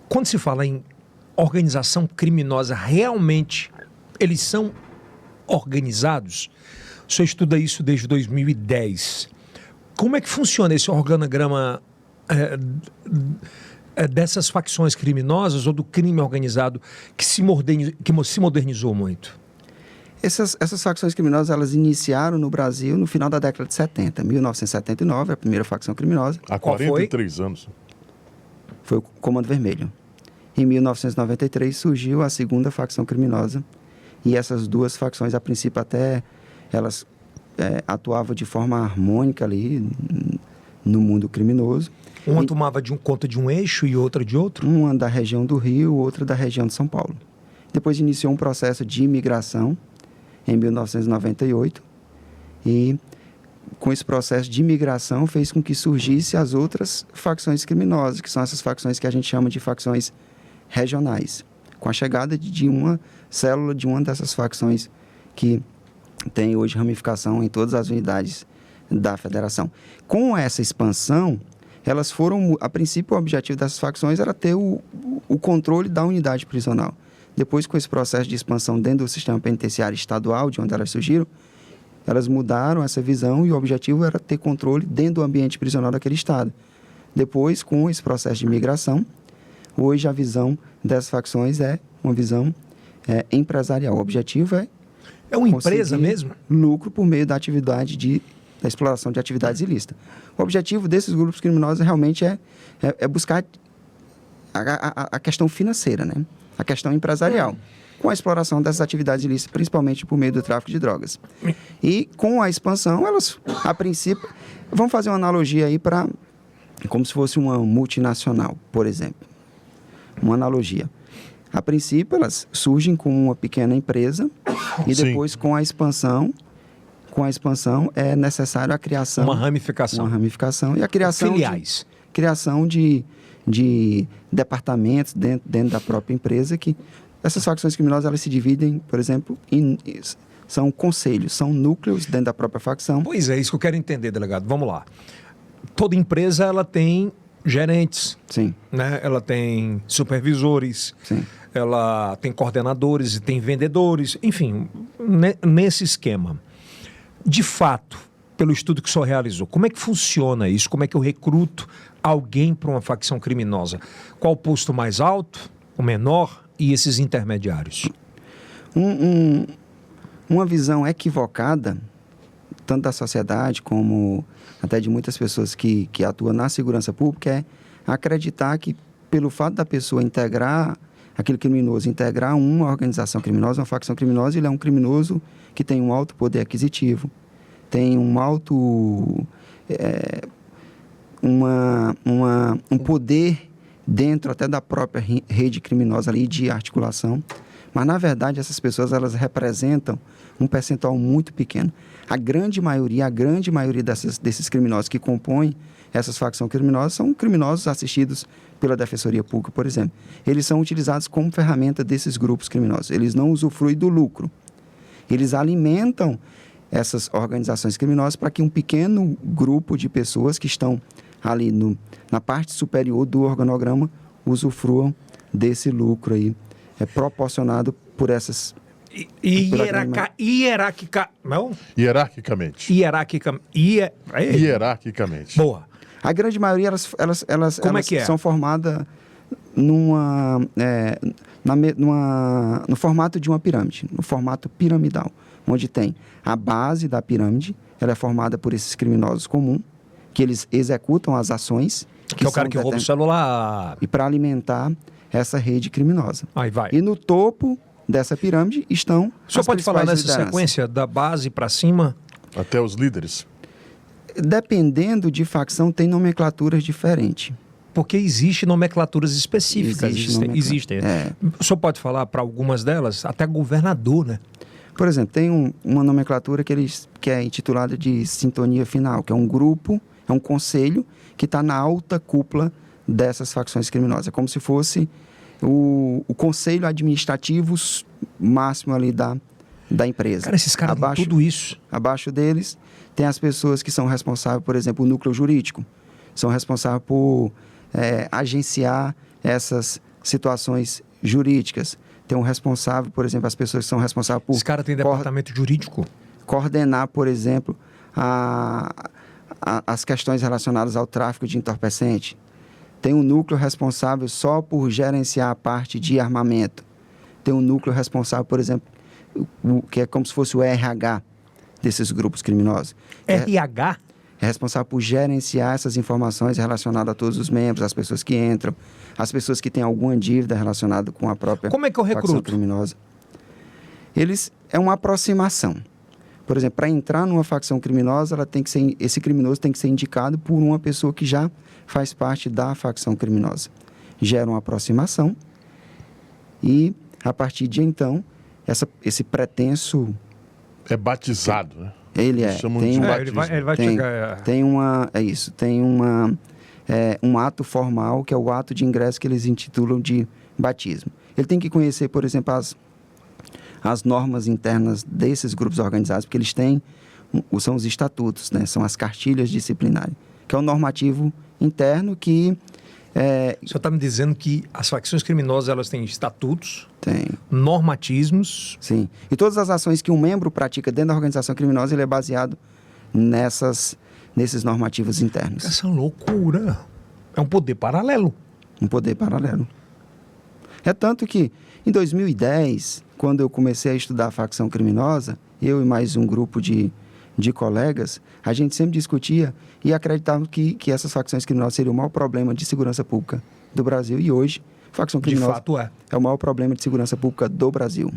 Quando se fala em organização criminosa, realmente eles são organizados? O senhor estuda isso desde 2010. Como é que funciona esse organograma dessas facções criminosas ou do crime organizado que se modernizou muito? Essas facções criminosas, elas iniciaram no Brasil no final da década de 70. 1979, a primeira facção criminosa. Há 43 anos. Foi o Comando Vermelho. Em 1993 surgiu a segunda facção criminosa. E essas duas facções, a princípio até, elas atuavam de forma harmônica ali no mundo criminoso. Uma tomava conta de um eixo e outra de outro? Uma da região do Rio, outra da região de São Paulo. Depois iniciou um processo de imigração em 1998 e com esse processo de imigração fez com que surgissem as outras facções criminosas, que são essas facções que a gente chama de facções regionais, com a chegada de uma célula de uma dessas facções que tem hoje ramificação em todas as unidades da federação. Com essa expansão, elas foram, a princípio, o objetivo dessas facções era ter o controle da unidade prisional. Depois, com esse processo de expansão dentro do sistema penitenciário estadual, de onde elas surgiram, elas mudaram essa visão e o objetivo era ter controle dentro do ambiente prisional daquele estado. Depois, com esse processo de migração, hoje a visão dessas facções é uma visão empresarial. O objetivo é uma empresa mesmo? Lucro por meio da atividade da exploração de atividades ilícitas. O objetivo desses grupos criminosos realmente é buscar a questão financeira, né? A questão empresarial, com a exploração dessas atividades ilícitas, principalmente por meio do tráfico de drogas. E com a expansão, elas, a princípio, vamos fazer uma analogia aí para, como se fosse uma multinacional, por exemplo. Uma analogia. A princípio, elas surgem como uma pequena empresa e depois, Sim. com a expansão é necessário a criação... Uma ramificação e a criação... Filiais. Criação de departamentos dentro da própria empresa, que essas facções criminosas elas se dividem, por exemplo, são conselhos, são núcleos dentro da própria facção. Pois é, isso que eu quero entender, delegado. Vamos lá. Toda empresa ela tem gerentes, Sim. né? Ela tem supervisores, Sim. ela tem coordenadores e tem vendedores, enfim, nesse esquema. De fato, pelo estudo que o senhor realizou, como é que funciona isso? Como é que eu recruto alguém para uma facção criminosa? Qual o posto mais alto, o menor e esses intermediários? Uma visão equivocada, tanto da sociedade como até de muitas pessoas que atuam na segurança pública, é acreditar que pelo fato da pessoa integrar aquele criminoso, integrar uma organização criminosa, uma facção criminosa, ele é um criminoso que tem um alto poder aquisitivo, tem um alto... um poder dentro até da própria rede criminosa ali de articulação. Mas, na verdade, essas pessoas elas representam um percentual muito pequeno. A grande maioria desses criminosos que compõem essas facções criminosas são criminosos assistidos pela Defensoria Pública, por exemplo. Eles são utilizados como ferramenta desses grupos criminosos. Eles não usufruem do lucro. Eles alimentam essas organizações criminosas para que um pequeno grupo de pessoas que estão ali na parte superior do organograma usufruam desse lucro aí, proporcionado por essas... Hierarquicamente. Boa. A grande maioria, elas são formadas no formato de uma pirâmide, no formato piramidal, onde tem a base da pirâmide, ela é formada por esses criminosos comuns, que eles executam as ações... Que é o cara que rouba o celular. E para alimentar essa rede criminosa. Aí vai. E no topo dessa pirâmide estão... O senhor pode falar nessa sequência, da base para cima? Até os líderes. Dependendo de facção, tem nomenclaturas diferentes. Porque existe nomenclaturas específicas. Existem. É. O senhor pode falar para algumas delas? Até governador, né? Por exemplo, tem uma nomenclatura que é intitulada de sintonia final, que é um grupo, é um conselho que está na alta cúpula dessas facções criminosas. É como se fosse o conselho administrativo máximo ali da empresa. Cara, esses caras têm tudo isso. Abaixo deles tem as pessoas que são responsáveis, por exemplo, o núcleo jurídico. São responsáveis por agenciar essas situações jurídicas. Tem um responsável, por exemplo, as pessoas que são responsáveis por... Esse cara tem departamento jurídico? Coordenar, por exemplo, as questões relacionadas ao tráfico de entorpecente. Tem um núcleo responsável só por gerenciar a parte de armamento. Tem um núcleo responsável, por exemplo, que é como se fosse o RH desses grupos criminosos. RH? É responsável por gerenciar essas informações relacionadas a todos os membros, as pessoas que entram, as pessoas que têm alguma dívida relacionada com a própria Como é que eu facção recruto? criminosa. É uma aproximação. Por exemplo, para entrar numa facção criminosa, esse criminoso tem que ser indicado por uma pessoa que já faz parte da facção criminosa. Gera uma aproximação e, a partir de então, esse pretenso... É batizado, né? Ele Eles chamam de tem batismo. Ele vai tem, chegar... tem um ato formal, que é o ato de ingresso que eles intitulam de batismo. Ele tem que conhecer, por exemplo, as normas internas desses grupos organizados, porque eles têm, são os estatutos, né? São as cartilhas disciplinares, que é um normativo interno que... O senhor está me dizendo que as facções criminosas elas têm estatutos, Tem, normatismos. sim. E todas as ações que um membro pratica dentro da organização criminosa, ele é baseado nesses normativos internos. Essa loucura. É um poder paralelo. Um poder paralelo. É tanto que, em 2010, quando eu comecei a estudar a facção criminosa, eu e mais um grupo de colegas, a gente sempre discutia e acreditava que essas facções criminosas seriam o maior problema de segurança pública do Brasil. E hoje, a facção De criminosa fato é. é o maior problema de segurança pública do Brasil.